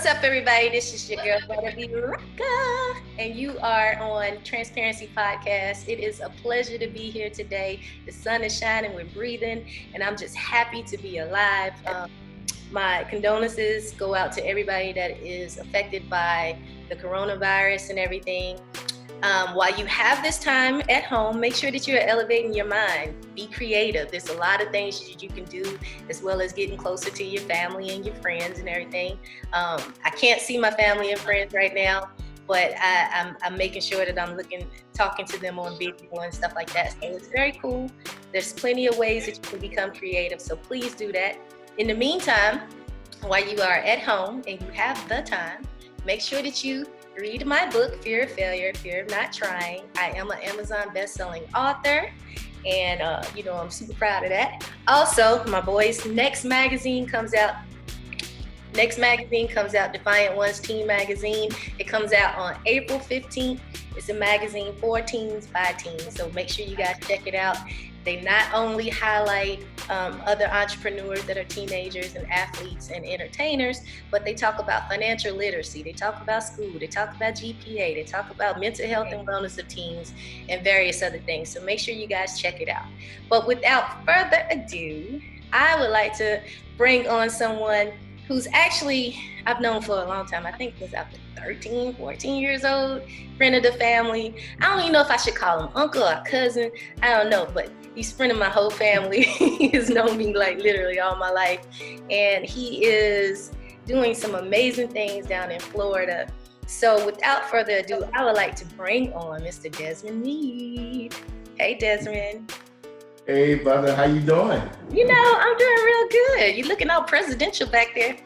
What's up, everybody? This is your girl, B-Rocka, and you are on Transparency Podcast. It is a pleasure to be here today. The sun is shining, we're breathing, and I'm just happy to be alive. My condolences go out to everybody that is affected by the coronavirus and everything. While you have this time at home, make sure that you're elevating your mind. Be creative. There's a lot of things that you can do, as well as getting closer to your family and your friends and everything. I can't see my family and friends right now, but I'm making sure that I'm talking to them on video and stuff like that. So it's very cool. There's plenty of ways that you can become creative, so please do that. In the meantime, while you are at home and you have the time, make sure that you read my book, Fear of Failure, Fear of Not Trying. I am an Amazon best-selling author, and I'm super proud of that. Also, my boys' next magazine comes out, Defiant Ones Teen Magazine. It comes out on April 15th. It's a magazine for teens by teens, so make sure you guys check it out. They not only highlight other entrepreneurs that are teenagers and athletes and entertainers, but they talk about financial literacy, they talk about school, they talk about GPA, they talk about mental health and wellness of teens and various other things. So make sure you guys check it out. But without further ado, I would like to bring on someone who's actually, I've known for a long time. I think he's up to 13, 14 years old, friend of the family. I don't even know if I should call him uncle or cousin. I don't know, but he's a friend of my whole family. He has known me like literally all my life. And he is doing some amazing things down in Florida. So without further ado, I would like to bring on Mr. Desmond Meade. Hey, Desmond. Hey, brother, how you doing? I'm doing real good. You're looking all presidential back there.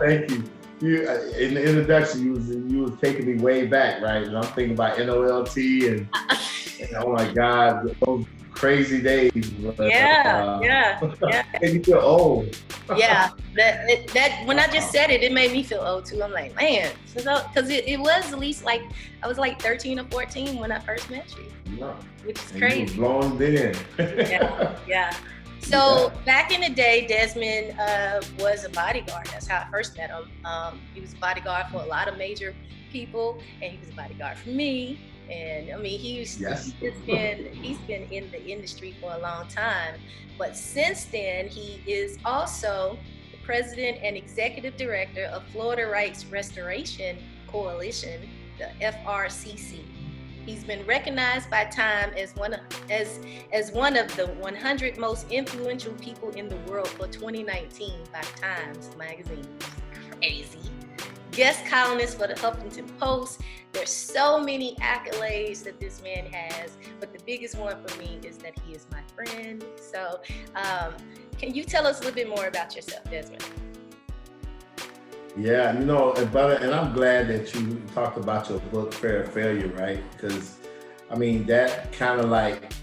Thank you. In the introduction, you was taking me way back, right? And I'm thinking about NOLT and oh my God, those crazy days. Yeah. Made me feel old. Yeah, that when I just said it, it made me feel old too. I'm like, man, because it was at least like I was like 13 or 14 when I first met you, which is crazy. You was blowing then. Yeah. So back in the day, Desmond was a bodyguard. That's how I first met him. He was a bodyguard for a lot of major people, and he was a bodyguard for me. And I mean, he's been in the industry for a long time. But since then, he is also the president and executive director of Florida Rights Restoration Coalition, the FRCC. He's been recognized by Time as one of the 100 most influential people in the world for 2019 by Times magazine. Crazy. Guest columnist for the Huffington Post. There's so many accolades that this man has, but the biggest one for me is that he is my friend. So, can you tell us a little bit more about yourself, Desmond? Yeah, brother, and I'm glad that you talked about your book, Fear of Failure, right? Because, I mean, that kind of like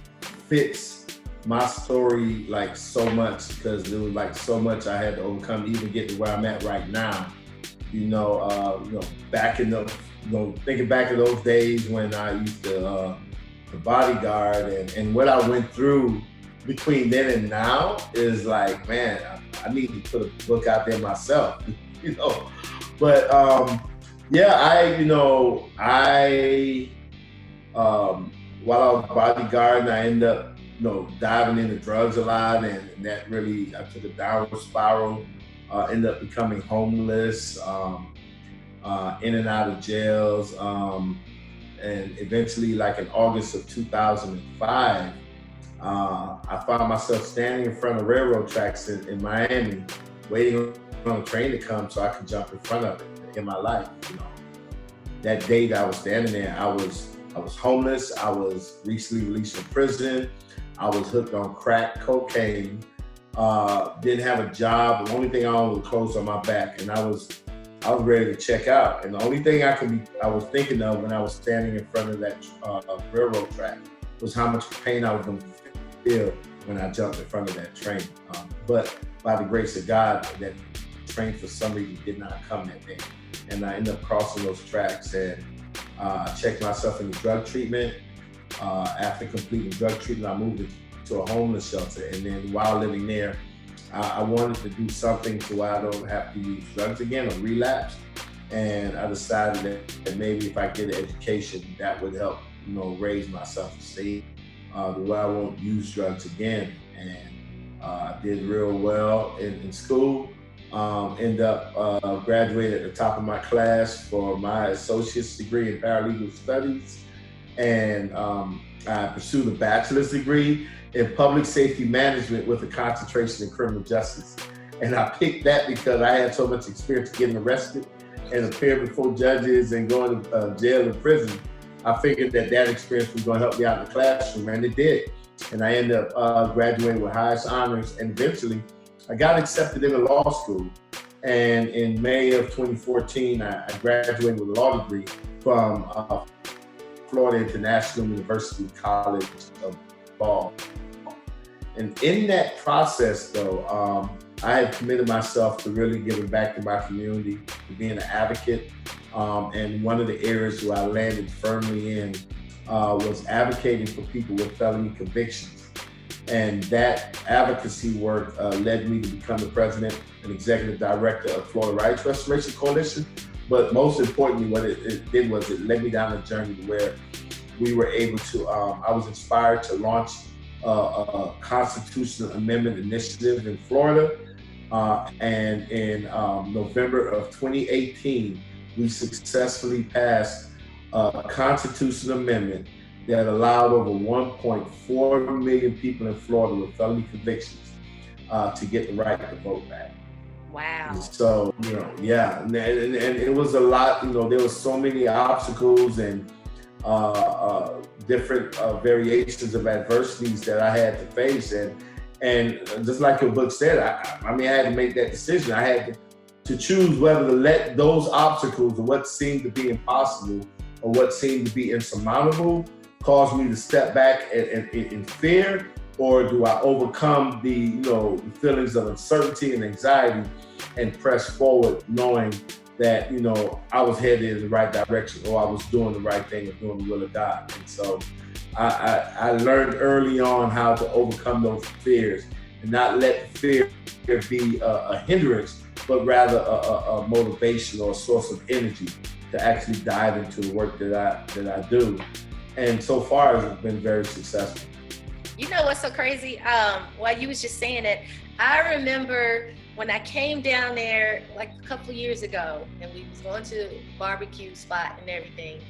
fits my story like so much, because there was like so much I had to overcome to even get to where I'm at right now. Back in the, thinking back to those days when I used to bodyguard and what I went through between then and now is like, man, I need to put a book out there myself. But while I was bodyguarding, I ended up, diving into drugs a lot, and that really, I took a downward spiral, ended up becoming homeless, in and out of jails, and eventually, like in August of 2005, I found myself standing in front of railroad tracks in Miami, waiting on a train to come so I could jump in front of it in my life. That day that I was standing there, I was homeless. I was recently released from prison. I was hooked on crack cocaine. Didn't have a job. The only thing I owned was clothes on my back, and I was ready to check out. And the only thing I was thinking of when I was standing in front of that railroad track was how much pain I was going to feel when I jumped in front of that train. But by the grace of God, that train for some reason did not come that day. And I ended up crossing those tracks, and I checked myself into drug treatment. After completing drug treatment, I moved to a homeless shelter. And then while living there, I wanted to do something so I don't have to use drugs again or relapse. And I decided that maybe if I get an education, that would help, raise my self-esteem, the way I won't use drugs again. And I did real well in school. End up graduated at the top of my class for my associate's degree in paralegal studies, and I pursued a bachelor's degree in public safety management with a concentration in criminal justice. And I picked that because I had so much experience getting arrested and appearing before judges and going to jail and prison. I figured that experience was going to help me out in the classroom, and it did. And I ended up graduating with highest honors, and eventually I got accepted into law school. And in May of 2014, I graduated with a law degree from Florida International University College of Law. And in that process, though, I had committed myself to really giving back to my community, to being an advocate. And one of the areas where I landed firmly in was advocating for people with felony convictions. And that advocacy work led me to become the president and executive director of Florida Rights Restoration Coalition. But most importantly, what it did was it led me down a journey where we were able to, I was inspired to launch a constitutional amendment initiative in Florida. And in November of 2018, we successfully passed a constitutional amendment that allowed over 1.4 million people in Florida with felony convictions to get the right to vote back. Wow. And so, yeah, and it was a lot, there was so many obstacles and different variations of adversities that I had to face. And just like your book said, I had to make that decision. I had to choose whether to let those obstacles or what seemed to be impossible or what seemed to be insurmountable cause me to step back in fear, or do I overcome the feelings of uncertainty and anxiety and press forward knowing that I was headed in the right direction, or I was doing the right thing and doing the will of God. And so I learned early on how to overcome those fears and not let fear be a hindrance, but rather a motivation or a source of energy to actually dive into the work that I do. And so far, it's been very successful. You know what's so crazy? While you was just saying it, I remember when I came down there like a couple of years ago, and we was going to a barbecue spot and everything,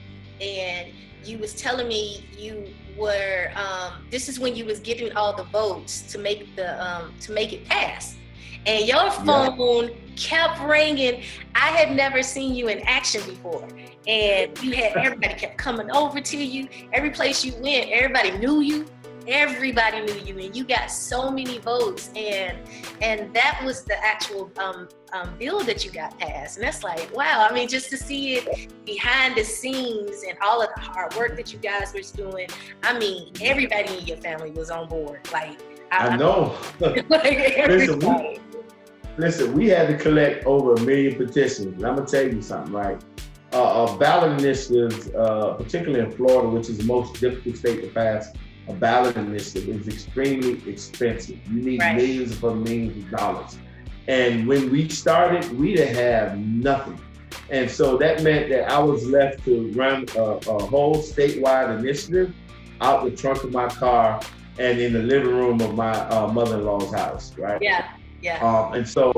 and you was telling me you were, this is when you was getting all the votes to make it pass. And your phone kept ringing. I had never seen you in action before. And you had everybody kept coming over to you. Every place you went, everybody knew you. Everybody knew you, and you got so many votes, and that was the actual bill that you got passed. And that's like, wow. I mean, just to see it behind the scenes and all of the hard work that you guys were doing. I mean, everybody in your family was on board. Like I know. Like Listen, we had to collect over 1 million petitions. And I'm gonna tell you something, right? Ballot initiatives, particularly in Florida, which is the most difficult state to pass a ballot initiative, is extremely expensive. You need millions upon millions of dollars. And when we started, we didn't have nothing. And so that meant that I was left to run a whole statewide initiative out the trunk of my car and in the living room of my mother-in-law's house, right? Yeah. And so,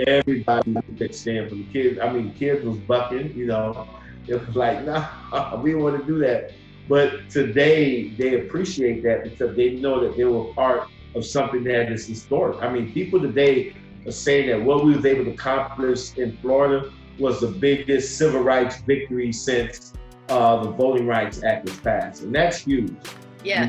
everybody could stand for the kids. I mean, the kids was bucking, it was like, nah, we don't want to do that. But today, they appreciate that because they know that they were part of something that is historic. I mean, people today are saying that what we was able to accomplish in Florida was the biggest civil rights victory since the Voting Rights Act was passed. And that's huge. Yeah.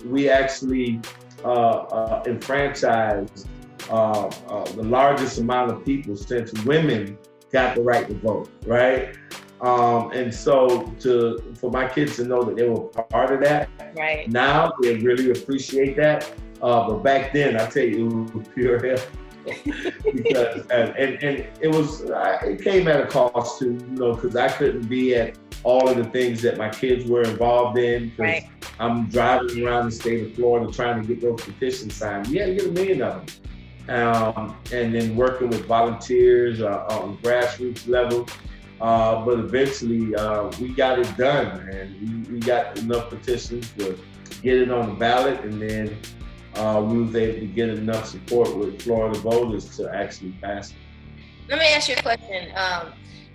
We actually enfranchised the largest amount of people since women got the right to vote, right? And so for my kids to know that they were part of that, right now they really appreciate that. But back then, I tell you, it was pure hell. Because and it came at a cost too, because I couldn't be at all of the things that my kids were involved in, because Right. I'm driving around the state of Florida trying to get those petitions signed. We had to get a million of them. And then working with volunteers on grassroots level. But eventually we got it done, and we got enough petitions to get it on the ballot, and then we was able to get enough support with Florida voters to actually pass it. Let me ask you a question.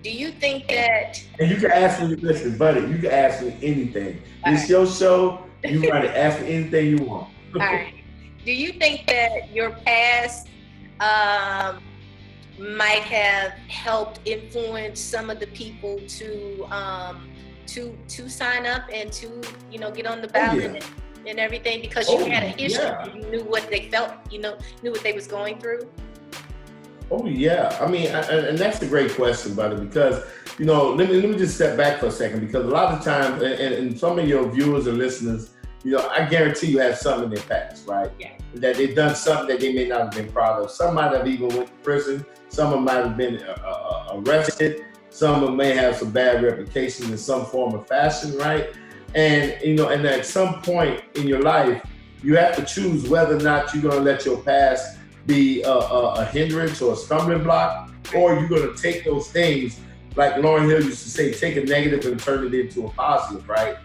Do you think that... And you can ask me, listen, buddy, you can ask me anything. This your show, you got to ask me anything you want. All right. Do you think that your past might have helped influence some of the people to sign up and to get on the ballot and everything, because you had a history, you knew what they felt, knew what they was going through? Oh yeah, I mean, and that's a great question, buddy, because let me just step back for a second, because a lot of times, and some of your viewers and listeners, I guarantee you have something in their past, right? Yeah. That they've done something that they may not have been proud of. Some might have even went to prison. Some of them might have been arrested. Some of them may have some bad reputation in some form or fashion, right? And and at some point in your life, you have to choose whether or not you're going to let your past be a hindrance or a stumbling block, or you're going to take those things, like Lauryn Hill used to say, take a negative and turn it into a positive, right?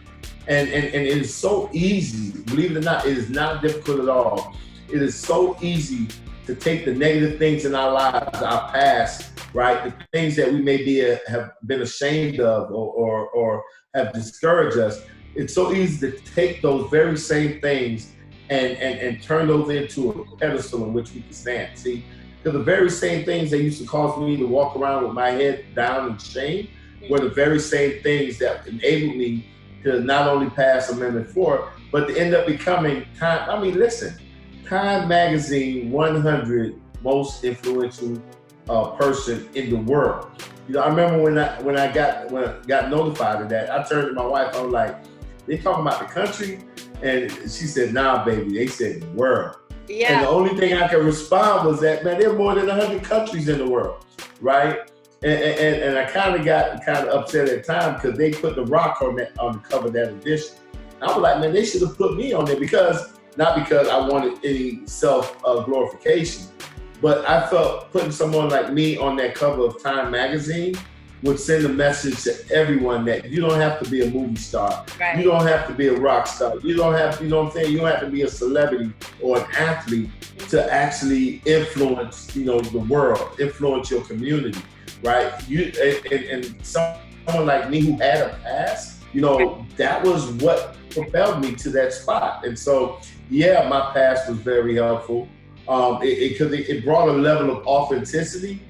And it is so easy, believe it or not, it is not difficult at all. It is so easy to take the negative things in our lives, our past, right? The things that we may have been ashamed of or have discouraged us. It's so easy to take those very same things and turn those into a pedestal in which we can stand. See, because the very same things that used to cause me to walk around with my head down in shame were the very same things that enabled me to not only pass Amendment 4, but to end up becoming Time. I mean, listen, Time Magazine 100 most influential person in the world. I remember when I got notified of that, I turned to my wife. I was like, "They talking about the country?" And she said, "Nah, baby, they said the world." Yeah. And the only thing I could respond was that, man, there are more than 100 countries in the world, right? And I kind of got upset at the time because they put The Rock on the cover of that edition. And I was like, man, they should have put me on there, not because I wanted any self glorification, but I felt putting someone like me on that cover of Time Magazine would send a message to everyone that you don't have to be a movie star. Right. You don't have to be a rock star. You don't have, you know what I'm saying? You don't have to be a celebrity or an athlete to actually influence, the world, influence your community, right? And someone like me who had a past, that was what propelled me to that spot. And so, yeah, my past was very helpful. It brought a level of authenticity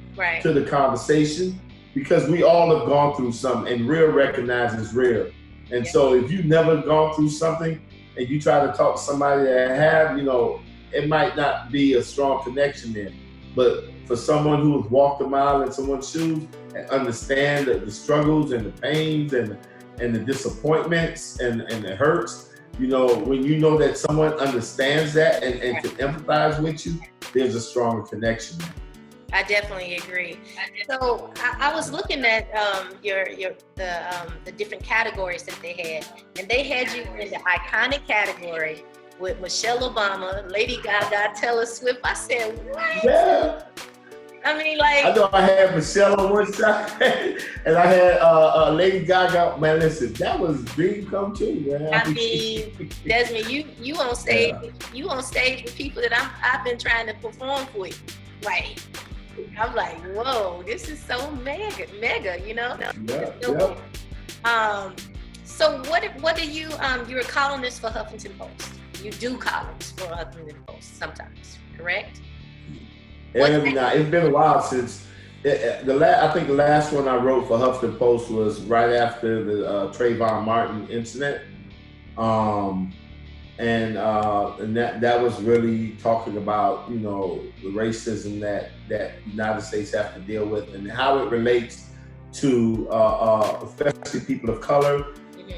to the conversation, because we all have gone through something, and real recognizes real. And so if you've never gone through something and you try to talk to somebody that have, it might not be a strong connection there. But for someone who has walked a mile in someone's shoes and understand the struggles and the pains and the disappointments and the hurts, when you know that someone understands that and can empathize with you, there's a stronger connection there. I definitely agree. So I was looking at the different categories that they had, and they had you in the iconic category with Michelle Obama, Lady Gaga, Taylor Swift. I said, what? Yeah. I mean, like, I know I had Michelle on one side, and I had Lady Gaga. Man, listen, that was dream come true, man. I mean, Desmond, you on stage, you on stage with people that I've been trying to perform for. Like, I'm like, whoa, this is so mega, Yeah. So what do you? You're a columnist for Huffington Post. You do columns for Huffington Post sometimes, correct? It's been a while since I think the last one I wrote for Huffington Post was right after the Trayvon Martin incident, and that was really talking about the racism that the United States have to deal with and how it relates to especially people of color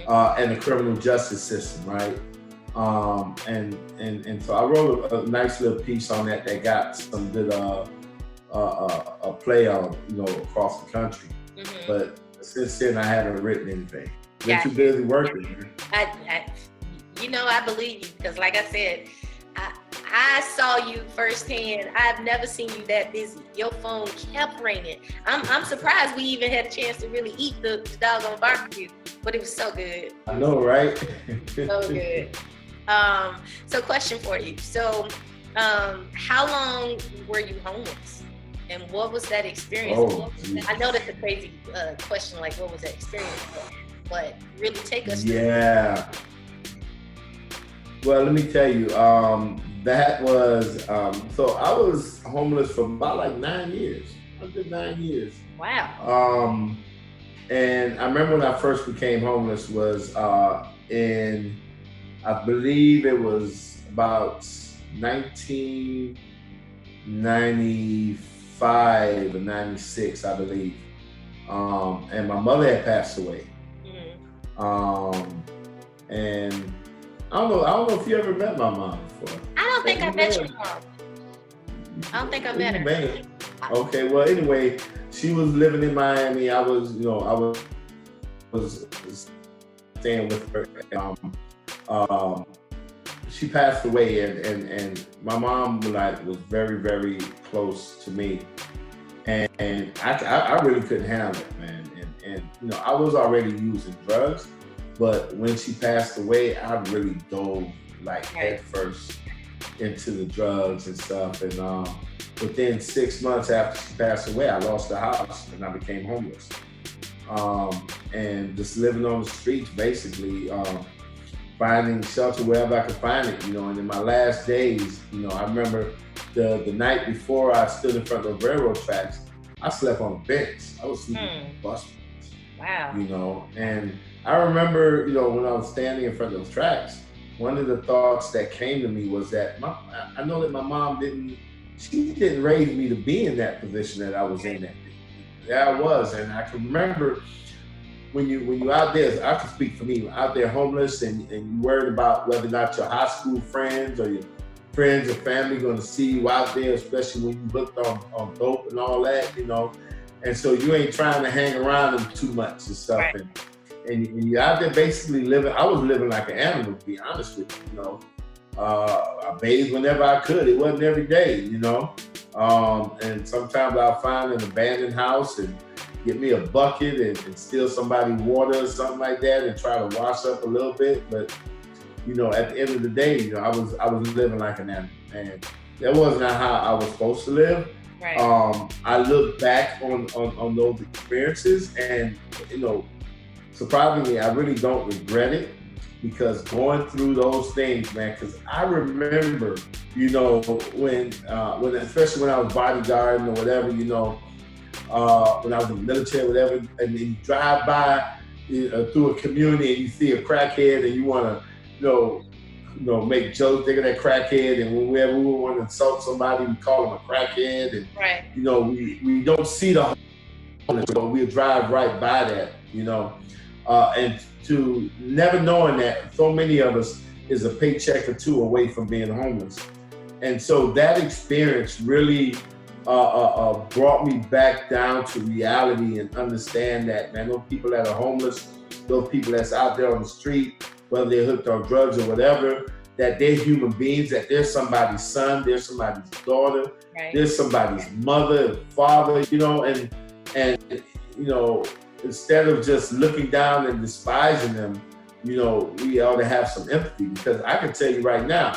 and the criminal justice system, right? And so I wrote a nice little piece on that got some good play on across the country. But since then, I haven't written anything. Been too Gotcha. busy working, man. I believe you because, like I said, I saw you firsthand. I've never seen you that busy. Your phone kept ringing. I'm surprised we even had a chance to really eat the doggone barbecue, but it was so good. I know, right? So good. So question for you. So, how long were you homeless, and what was that experience? Oh, I know that's a crazy question. Like, what was that experience? But really take us. Yeah. Well, let me tell you, that was, so I was homeless for about like 9 years. I did 9 years. Wow. And I remember when I first became homeless was in, I believe it was about 1995 or 96, I believe. And my mother had passed away. And I don't know if you ever met my mom before. I don't think I met your mom. I don't think I met her. Okay, well, anyway, she was living in Miami. I was staying with her. She passed away, and my mom was very, very close to me, and I really couldn't handle it, man. And I was already using drugs, but when she passed away, I really dove like head first into the drugs and stuff. And within 6 months after she passed away, I lost the house and I became homeless. And just living on the streets, basically, finding shelter wherever I could find it, And in my last days, I remember the night before I stood in front of the railroad tracks, I slept on a bench. I was sleeping on a bus bench. Wow. And I remember, when I was standing in front of those tracks, one of the thoughts that came to me was that I know that my mom didn't raise me to be in that position that I was in. There I was, and I can remember when you out there, I can speak for me, out there homeless and you worried about whether or not your high school friends or your friends or family going to see you out there, especially when you hooked on dope and all that, And so you ain't trying to hang around them too much and stuff. Right. And you're out there basically living, I was living like an animal, to be honest with you, I bathed whenever I could. It wasn't every day, And sometimes I'll find an abandoned house and get me a bucket and steal somebody's water or something like that and try to wash up a little bit. But, at the end of the day, I was living like an animal. And that wasn't how I was supposed to live. Right. I look back on those experiences and, surprisingly, I really don't regret it, because going through those things, man, because I remember, when especially when I was bodyguarding or whatever, when I was in the military or whatever, and then you drive by through a community and you see a crackhead and you want to, make jokes, think of that crackhead, and whenever we want to insult somebody, we call them a crackhead, and right. We don't see the homeless, but we'll drive right by that, and to never knowing that so many of us is a paycheck or two away from being homeless. And so that experience really brought me back down to reality and understand that, man, those people that are homeless, those people that's out there on the street, whether they're hooked on drugs or whatever, that they're human beings, that they're somebody's son, they're somebody's daughter, right. They're somebody's mother, father, and instead of just looking down and despising them, we ought to have some empathy, because I can tell you right now,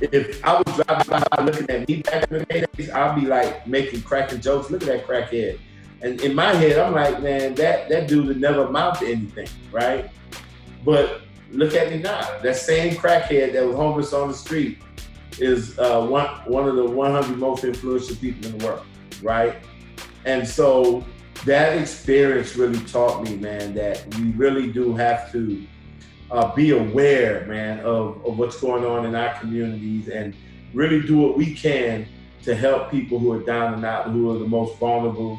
if I was driving by looking at me back in the days, I'd be like cracking jokes, look at that crackhead. And in my head, I'm like, man, that dude would never amount to anything, right? But look at me now. That same crackhead that was homeless on the street is one of the 100 most influential people in the world, right? And so that experience really taught me, man, that we really do have to be aware, man, of what's going on in our communities and really do what we can to help people who are down and out, who are the most vulnerable,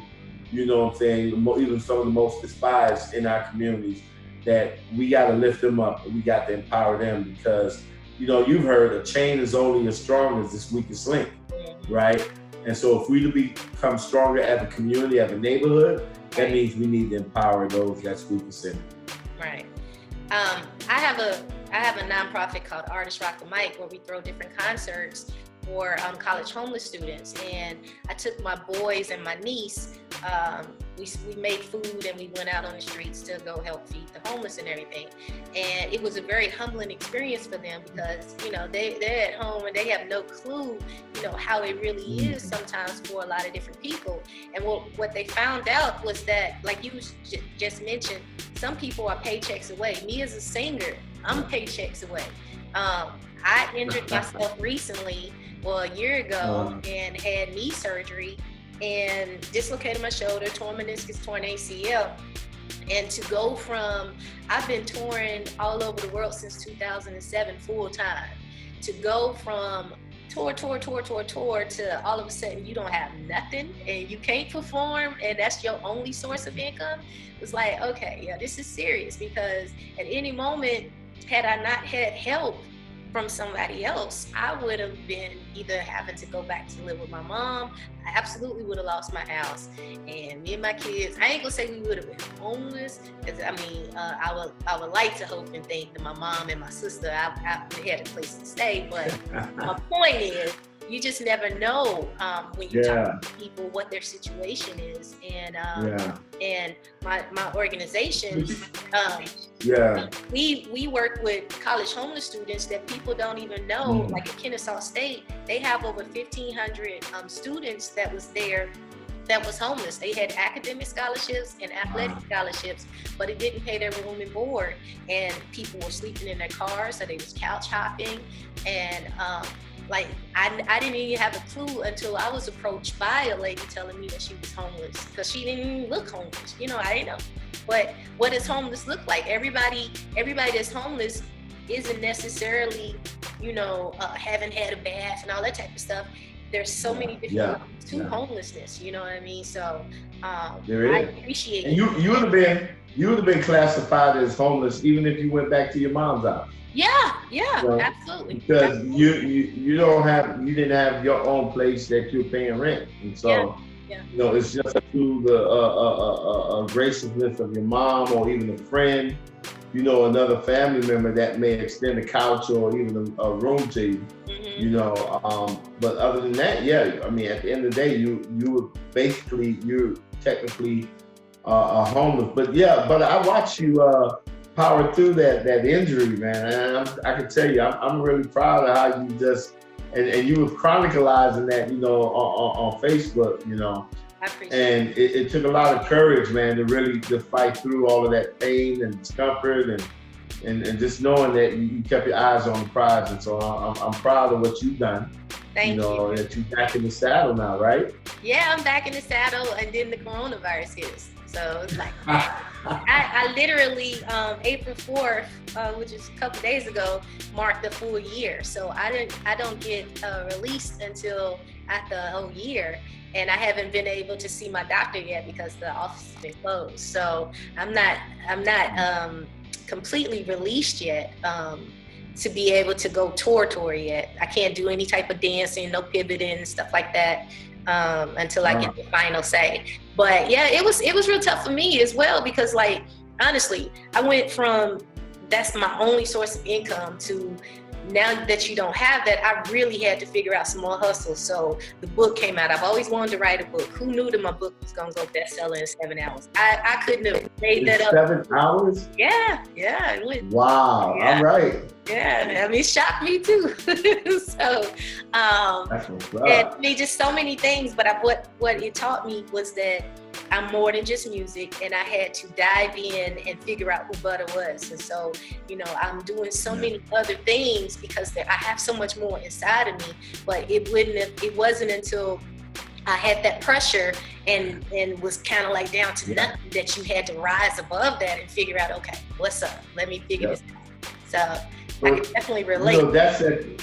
even some of the most despised in our communities, that we got to lift them up and we got to empower them, because, you've heard a chain is only as strong as its weakest link, right? And so if we become stronger as a community, as a neighborhood, that means we need to empower those that's weakest in it. Right. I have a nonprofit called Artists Rock the Mic, where we throw different concerts for college homeless students. And I took my boys and my niece. We made food and we went out on the streets to go help feed the homeless and everything. And it was a very humbling experience for them because, you know, they're at home and they have no clue, you know, how it really is sometimes for a lot of different people. And what they found out was that, like you just mentioned, some people are paychecks away. Me as a singer, I'm paychecks away. I injured myself recently, well, a year ago, and had knee surgery and dislocated my shoulder, torn meniscus, torn ACL. And to go from, I've been touring all over the world since 2007 full time, to go from tour to all of a sudden you don't have nothing and you can't perform and that's your only source of income. It was like, okay, yeah, this is serious, because at any moment, had I not had help from somebody else, I would have been either having to go back to live with my mom. I absolutely would have lost my house, and me and my kids, I ain't gonna say we would have been homeless, because I mean, I would like to hope and think that my mom and my sister, I had a place to stay, but my point is, you just never know when you talk to people what their situation is. And and my organization, we work with college homeless students that people don't even know. Like at Kennesaw State, they have over 1,500 students that was there that was homeless. They had academic scholarships and athletic scholarships, but it didn't pay their room and board. And people were sleeping in their cars, so they was couch hopping. And like I didn't even have a clue until I was approached by a lady telling me that she was homeless, because she didn't even look homeless. You know, I didn't know. But what does homeless look like? Everybody that's homeless isn't necessarily, you know, haven't had a bath and all that type of stuff. There's so many different levels to homelessness. You know what I mean? So I appreciate it. You would have been classified as homeless even if you went back to your mom's house. Absolutely. Because you didn't have your own place that you're paying rent, and so you know, it's just through the graciousness of your mom or even a friend, you know, another family member that may extend a couch or even a room to you. You know, but other than that, I mean, at the end of the day, you're technically homeless. But I watch you power through that injury, man. And I can tell you, I'm really proud of how you just, and you were chronicalizing that, you know, on Facebook, you know. I appreciate and it took a lot of courage, man, to really just fight through all of that pain and discomfort and just knowing that you kept your eyes on the prize. And so I'm proud of what you've done. Thank you. Know, that you're back in the saddle now, right? Yeah, I'm back in the saddle, and then the coronavirus hits. So it's like, I literally, April 4th, which is a couple days ago, marked the full year. So I don't get released until after a whole year. And I haven't been able to see my doctor yet because the office has been closed. So I'm not completely released yet to be able to go tour yet. I can't do any type of dancing, no pivoting, stuff like that. Until I get the final say. But yeah, it was real tough for me as well, because like, honestly, I went from that's my only source of income to now that you don't have that, I really had to figure out some more hustles. So the book came out. I've always wanted to write a book. Who knew that my book was going to go bestseller in 7 hours? I couldn't have made that up. 7 hours? Yeah. Wow. Yeah. All right. Yeah, I mean, it shocked me too. So, and I mean, just so many things. But what it taught me was that I'm more than just music, and I had to dive in and figure out who Butta was. And so, you know, I'm doing so many other things because I have so much more inside of me. But it wasn't until I had that pressure and was kind of like down to nothing that you had to rise above that and figure out, okay, what's up? Let me figure this out. So I can definitely relate. You know, that's it.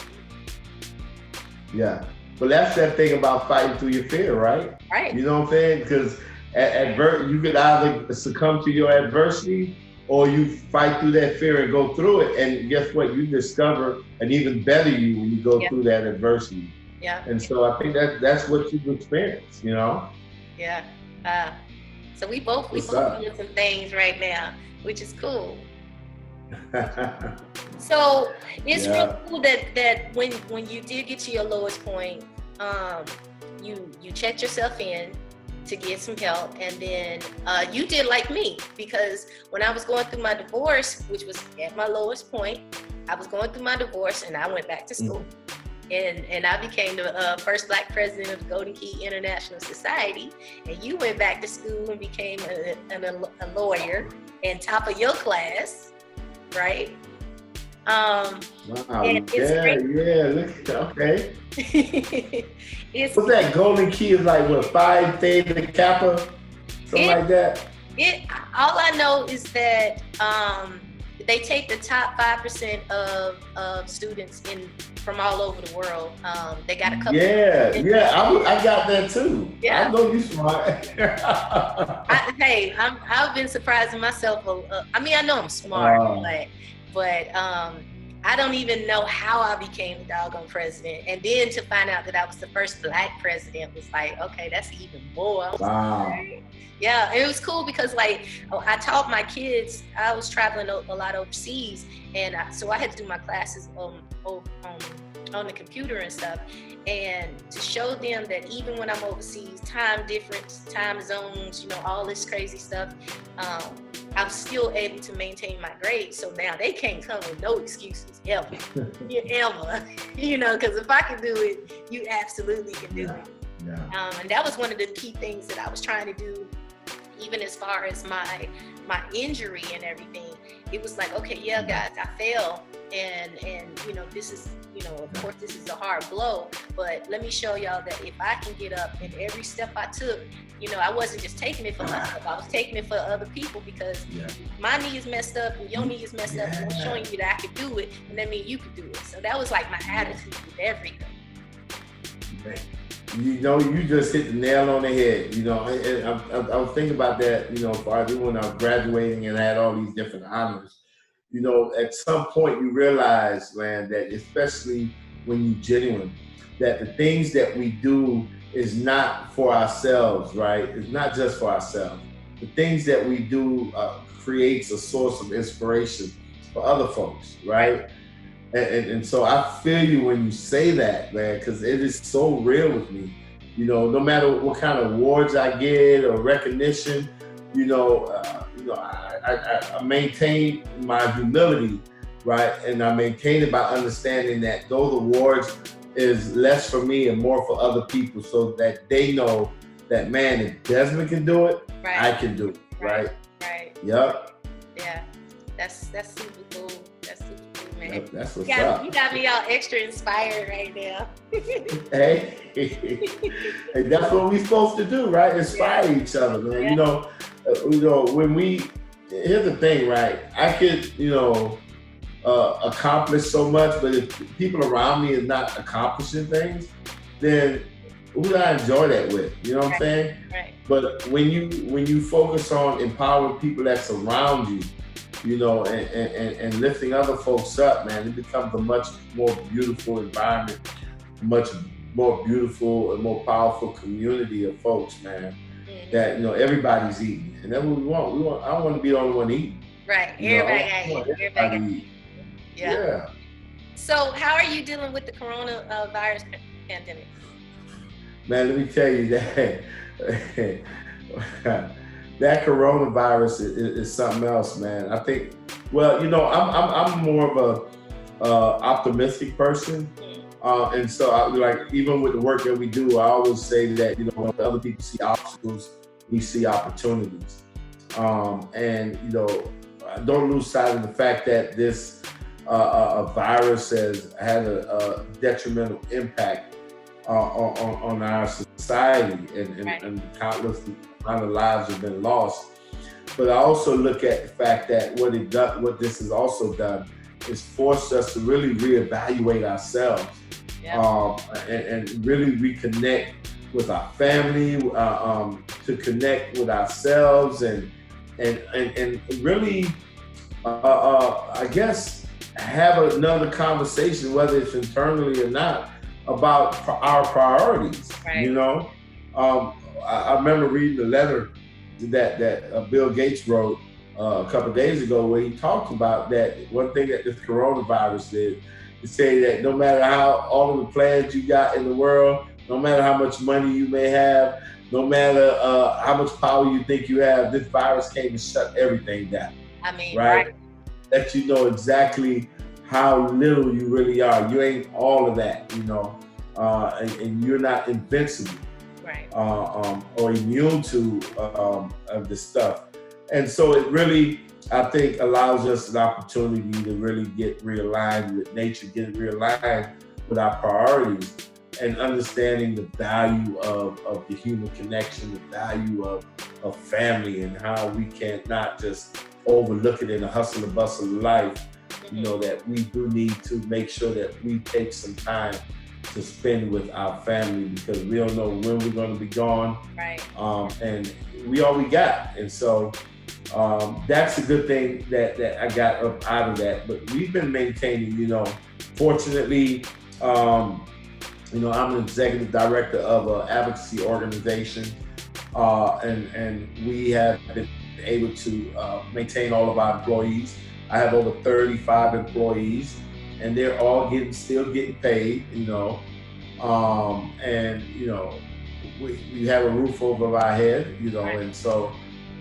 Yeah. But that's that thing about fighting through your fear, right? Right. You know what I'm saying? Because you could either succumb to your adversity or you fight through that fear and go through it. And guess what? You discover an even better you when you go through that adversity. Yeah. And so I think that's what you've experienced, you know? Yeah. So we both What's doing some things right now, which is cool. So it's Yeah. really cool that when you did get to your lowest point, you checked yourself in to get some help, and then you did like me, because when I was going through my divorce, which was at my lowest point, I was going through my divorce and I went back to school. And I became the first Black president of the Golden Key International Society, and you went back to school and became a lawyer and top of your class, right? Wow. And it's great. Okay. What's that? Golden Key is like what, Phi Theta Kappa, something like that. All I know is that they take the top 5% of students from all over the world. They got a couple. I got that too. Yeah. I know you smart. I've been surprising myself. I mean, I know I'm smart, but I don't even know how I became the doggone president. And then to find out that I was the first Black president was like, okay, that's even more. Wow. Yeah, it was cool because I taught my kids. I was traveling a lot overseas, and so I had to do my classes on the computer and stuff. And to show them that even when I'm overseas, time difference, time zones, all this crazy stuff, I'm still able to maintain my grades. So now they can't come with no excuses ever, because if I can do it, you absolutely can do it. Yeah. And that was one of the key things that I was trying to do, even as far as my injury and everything. It was like, okay, yeah, guys, I fell, and this is, of course, this is a hard blow, but let me show y'all that if I can get up, and every step I took, I wasn't just taking it for myself, I was taking it for other people, because my knee is messed up and your knee is messed up, and I'm showing you that I can do it, and that means you can do it. So that was like my attitude with everything. You just hit the nail on the head. And I was thinking about that, when I was graduating and had all these different honors. At some point you realize, man, that especially when you're genuine, that the things that we do is not for ourselves, right? It's not just for ourselves. The things that we do creates a source of inspiration for other folks, right? And so I feel you when you say that, man, because it is so real with me. No matter what kind of awards I get or recognition, I maintain my humility, right? And I maintain it by understanding that those awards is less for me and more for other people, so that they know that, man, if Desmond can do it, I can do it, right? Right. Yep. Yeah, that's super cool. That's super cool, man. Yep, that's what's up. You got me all extra inspired right now. Hey, that's what we're supposed to do, right? Inspire each other, man. Here's the thing, right? I could, accomplish so much, but if people around me is not accomplishing things, then who do I enjoy that with? You know what I'm saying? Right. But when you focus on empowering people that surround you, and lifting other folks up, man, it becomes a much more beautiful environment, much more beautiful and more powerful community of folks, man. That everybody's eating, and that's what we want. I don't want to be the only one eating. Right. Everybody got it. Yeah. So, how are you dealing with the coronavirus pandemic? Man, let me tell you that that coronavirus is something else, man. I think, I'm more of a optimistic person. And so even with the work that we do, I always say that, when other people see obstacles, we see opportunities. Don't lose sight of the fact that this a virus has had a detrimental impact on our society, and countless amount of lives have been lost. But I also look at the fact that what this has also done is forced us to really reevaluate ourselves. And really reconnect with our family, to connect with ourselves, and really, I guess, have another conversation, whether it's internally or not, about our priorities. Right. I remember reading the letter that Bill Gates wrote a couple of days ago, where he talked about that one thing that this coronavirus did is say that no matter how all of the plans you got in the world, no matter how much money you may have, no matter how much power you think you have, this virus came and shut everything down. I mean, right? right. Let you know exactly how little you really are. You ain't all of that, and you're not invincible, right? Or immune to this stuff. And so it really, I think, allows us an opportunity to really get realigned with nature, get realigned with our priorities, and understanding the value of the human connection, the value of family, and how we can not just overlook it in the hustle and bustle of life. That we do need to make sure that we take some time to spend with our family, because we don't know when we're going to be gone. Right. And we all we got. And so that's a good thing that I got up out of that. But we've been maintaining, fortunately, I'm an executive director of an advocacy organization, and we have been able to maintain all of our employees. I have over 35 employees, and they're all still getting paid, and we have a roof over our head, and so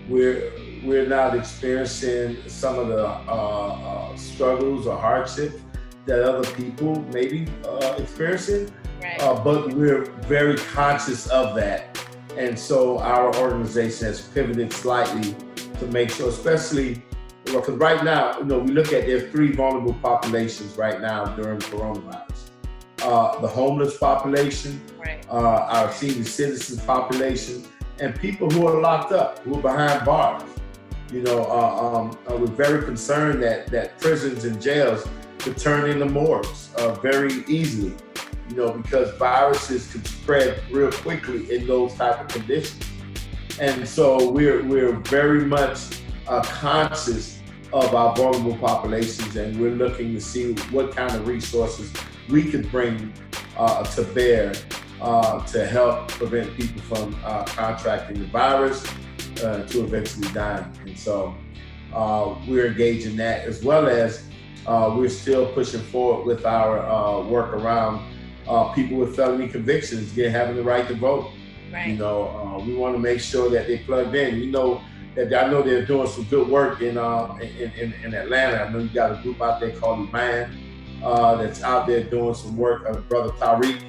we're not experiencing some of the struggles or hardships that other people may be experiencing. Right. But we're very conscious of that. And so our organization has pivoted slightly to make sure, especially because right now, we look at there's three vulnerable populations right now during coronavirus. The homeless population, right. Our senior citizens population, and people who are locked up, who are behind bars. We're very concerned that prisons and jails could turn into morgues very easily, because viruses can spread real quickly in those type of conditions. And so we're very much conscious of our vulnerable populations, and we're looking to see what kind of resources we could bring to bear to help prevent people from contracting the virus to eventually dying. And so we're engaged in that, as well as we're still pushing forward with our work around people with felony convictions having the right to vote. Right. We want to make sure that they're plugged in. I know they're doing some good work in Atlanta. I know you got a group out there called Man that's out there doing some work. Brother Tariq,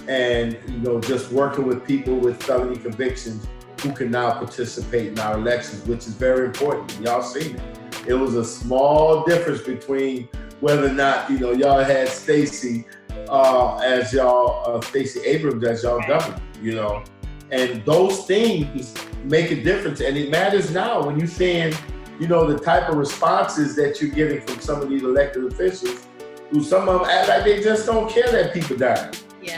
and just working with people with felony convictions who can now participate in our elections, which is very important. Y'all seen it. It was a small difference between whether or not y'all had Stacey as y'all Stacey Abrams as y'all governor. And those things make a difference, and it matters now when you're seeing, the type of responses that you're getting from some of these elected officials, who some of them act like they just don't care that people die,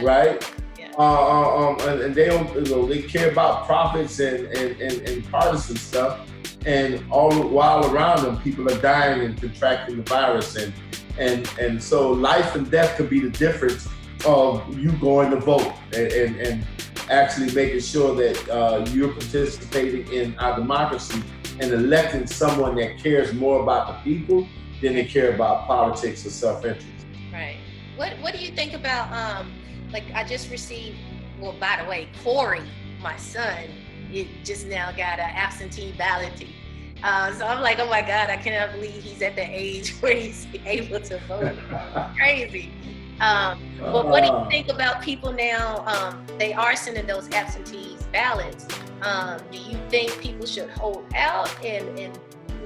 right? Yeah. And they don't, they care about profits and partisan stuff, and all the while around them, people are dying and contracting the virus, and so life and death could be the difference of you going to vote and actually making sure that you're participating in our democracy and electing someone that cares more about the people than they care about politics or self-interest. Right. What do you think about, I just received, well, by the way, Corey, my son, it just now got an absentee ballot. So I'm like, oh my God, I cannot believe he's at the age where he's able to vote. Crazy. But what do you think about people now? They are sending those absentee ballots. Do you think people should hold out? And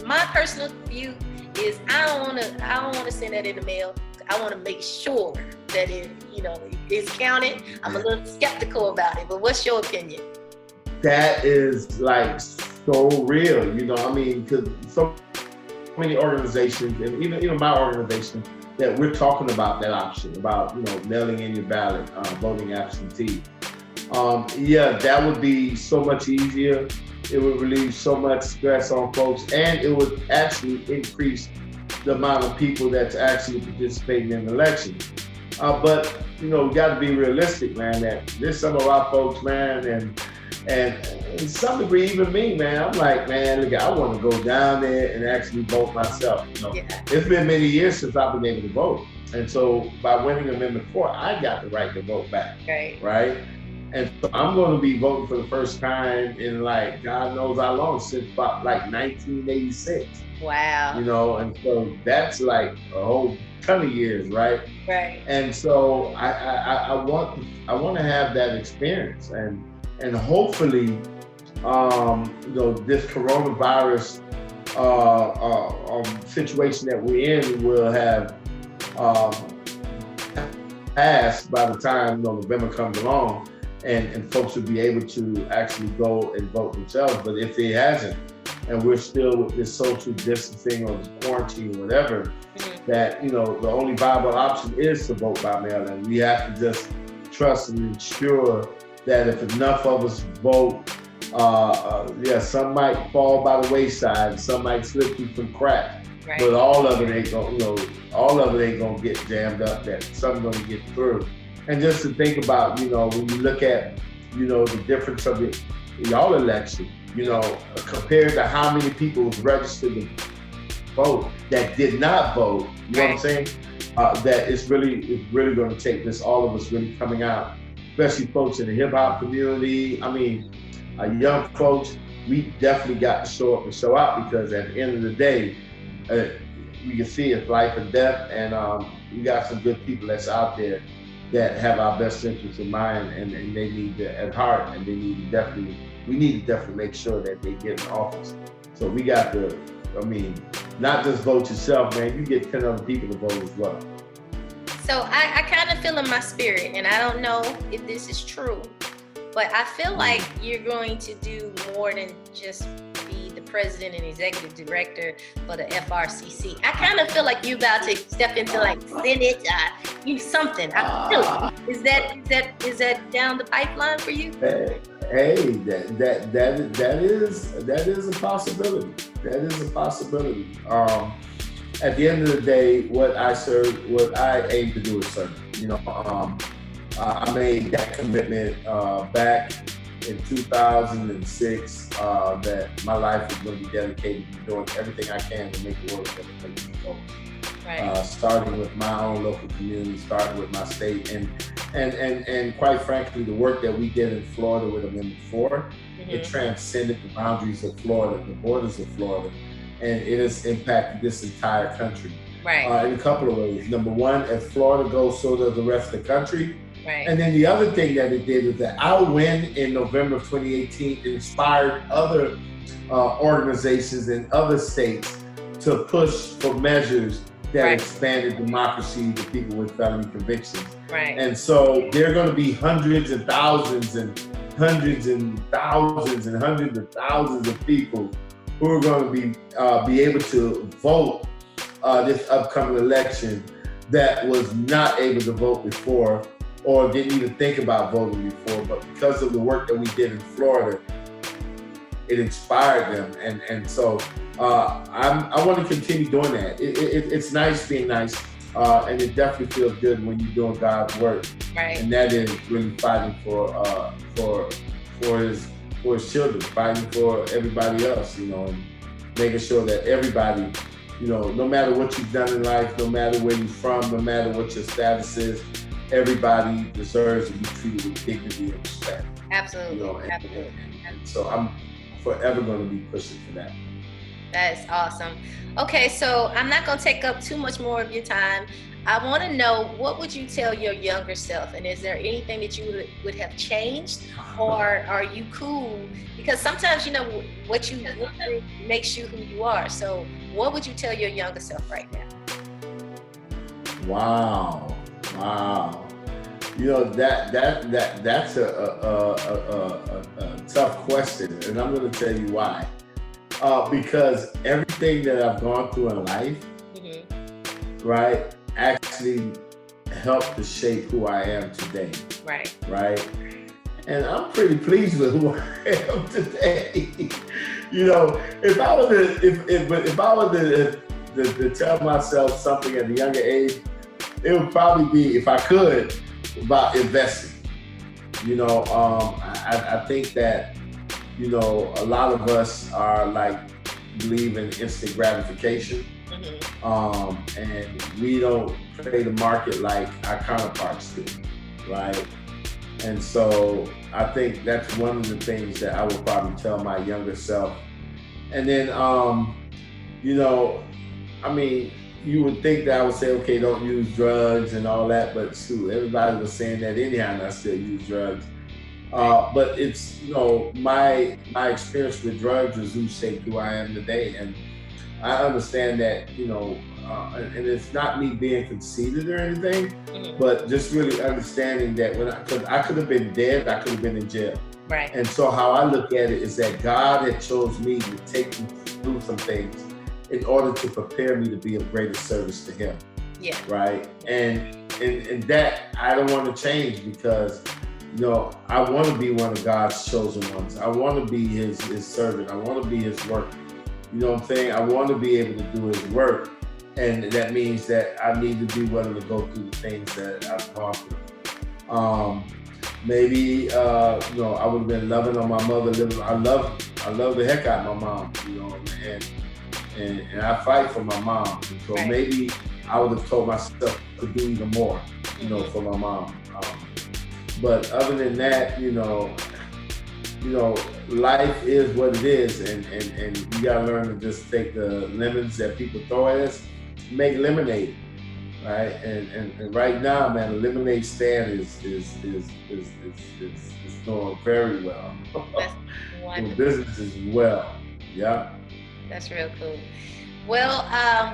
my personal view is I don't want to send that in the mail. I want to make sure that it is counted. I'm a little skeptical about it, but what's your opinion? That is so real, because so many organizations, and even my organization, that we're talking about that option, about mailing in your ballot, voting absentee. That would be so much easier. It would relieve so much stress on folks, and it would actually increase the amount of people that's actually participating in elections. But we got to be realistic, man. That there's some of our folks, man, and And to some degree, even me, man, I'm like, man, look, I want to go down there and actually vote myself. It's been many years since I've been able to vote. And so by winning Amendment 4, I got the right to vote back. Right? And so I'm going to be voting for the first time in like, God knows how long, since about like 1986. Wow. And so that's like a whole ton of years, right? Right. And so I want to have that experience, and hopefully, this coronavirus situation that we're in will have passed by the time November comes along, and folks will be able to actually go and vote themselves. But if it hasn't, and we're still with this social distancing or this quarantine or whatever, that the only viable option is to vote by mail, and we have to just trust and ensure that if enough of us vote, some might fall by the wayside, some might slip through some cracks, but all of it ain't gonna get jammed up. That some gonna get through. And just to think about, when you look at, the difference of y'all election, compared to how many people was registered to vote that did not vote, you know what I'm saying? That it's really going to take all of us really coming out, especially folks in the hip hop community. I mean, young folks, we definitely got to show up and show out, because at the end of the day, we can see it's life and death, and we got some good people that's out there that have our best interests in mind, and they need to, at heart, and we need to definitely make sure that they get in office. So we got to, not just vote yourself, man, you get 10 other people to vote as well. So I kind of feel in my spirit, and I don't know if this is true, but I feel like you're going to do more than just be the president and executive director for the FRCC. I kind of feel like you're about to step into like Senate, something. I feel it. Is that down the pipeline for you? Hey, that is a possibility. That is a possibility. At the end of the day, what I aim to do is serve. I made that commitment back in 2006 that my life is going to be dedicated to doing everything I can to make the world a better place for folks. Right. Starting with my own local community, starting with my state, and quite frankly, the work that we did in Florida with Amendment 4, it transcended the boundaries of Florida, the borders of Florida, and it has impacted this entire country. Right. In a couple of ways. Number one, as Florida goes, so does the rest of the country. Right. And then the other thing that it did is that our win in November of 2018 inspired other organizations in other states to push for measures that expanded democracy to people with felony convictions. Right. And so there are going to be hundreds and thousands and hundreds and thousands and hundreds of thousands of people who are going to be able to vote this upcoming election that was not able to vote before, or didn't even think about voting before, but because of the work that we did in Florida, it inspired them. And so I want to continue doing that. It's nice being nice, and it definitely feels good when you're doing God's work. Right. And that is really fighting for his children, fighting for everybody else, and making sure that everybody, no matter what you've done in life, no matter where you're from, no matter what your status is, everybody deserves to be treated with dignity and respect. Absolutely. Absolutely. And so I'm forever going to be pushing for that. That's awesome. Okay, so I'm not going to take up too much more of your time. I want to know, what would you tell your younger self? And is there anything that you would have changed, or are you cool? Because sometimes, what you went through makes you who you are. So what would you tell your younger self right now? Wow. That's a tough question, and I'm going to tell you why. Because everything that I've gone through in life, right, actually helped to shape who I am today. Right. And I'm pretty pleased with who I am today. If I were to tell myself something at a younger age, it would probably be, if I could, about investing. I think that, a lot of us are like, believe in instant gratification. And we don't play the market like our counterparts do, right? And so I think that's one of the things that I would probably tell my younger self. And then, you know, I mean, you would think that I would say, okay, don't use drugs and all that, but shoot, everybody was saying that anyhow, and I still use drugs. But it's, my experience with drugs is who shaped who I am today, and I understand that, and it's not me being conceited or anything, but just really understanding that because I could have been dead, I could have been in jail. Right. And so how I look at it is that God had chose me to take me through some things in order to prepare me to be of greater service to Him. Yeah. Right. And that I don't want to change because, I want to be one of God's chosen ones. I want to be His servant. I want to be His worker. You know what I'm saying? I want to be able to do His work. And that means that I need to be willing to go through the things that I've gone through. Maybe, I would have been loving on my mother. I love the heck out of my mom, and I fight for my mom. And so maybe I would have told myself to do even more, for my mom. But other than that, life is what it is, and you gotta learn to just take the lemons that people throw at us, make lemonade, right? And right now, man, the lemonade stand is doing very well. That's wonderful. Business is well, yeah. That's real cool. Well,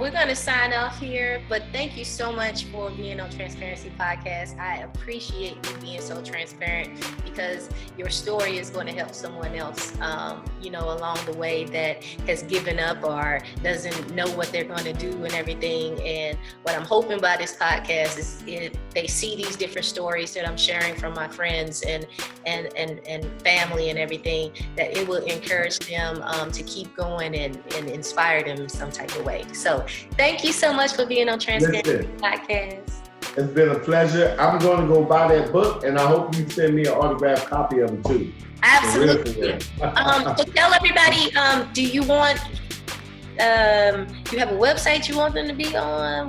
we're going to sign off here, but thank you so much for being on Transparency Podcast. I appreciate you being so transparent because your story is going to help someone else, along the way that has given up or doesn't know what they're going to do and everything. And what I'm hoping by this podcast is they see these different stories that I'm sharing from my friends and family and everything, that it will encourage them to keep going and inspire them in some type of way. So thank you so much for being on Transparency Podcast. It's been a pleasure. I'm going to go buy that book, and I hope you send me an autographed copy of it too. Absolutely. So tell everybody, do you want, you have a website you want them to be on?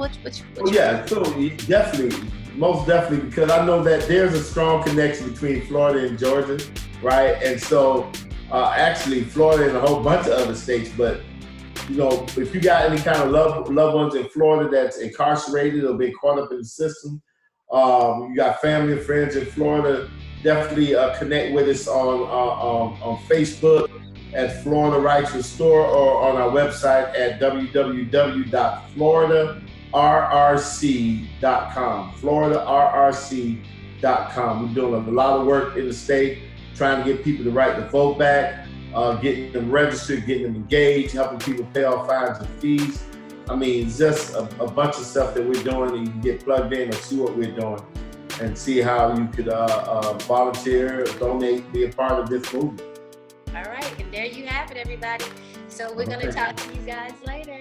Yeah, so definitely, most definitely, because I know that there's a strong connection between Florida and Georgia, right? And so actually Florida and a whole bunch of other states, but if you got any kind of loved ones in Florida that's incarcerated or been caught up in the system, you got family and friends in Florida, definitely connect with us on Facebook at Florida Rights Restore or on our website at www.floridarrc.com, floridarrc.com. We're doing a lot of work in the state, trying to get people the right to vote back, getting them registered, getting them engaged, helping people pay off fines and fees. I mean, just a bunch of stuff that we're doing, and you can get plugged in and see what we're doing and see how you could volunteer, donate, be a part of this movement. All right, and there you have it, everybody. So we're going to talk to you guys later.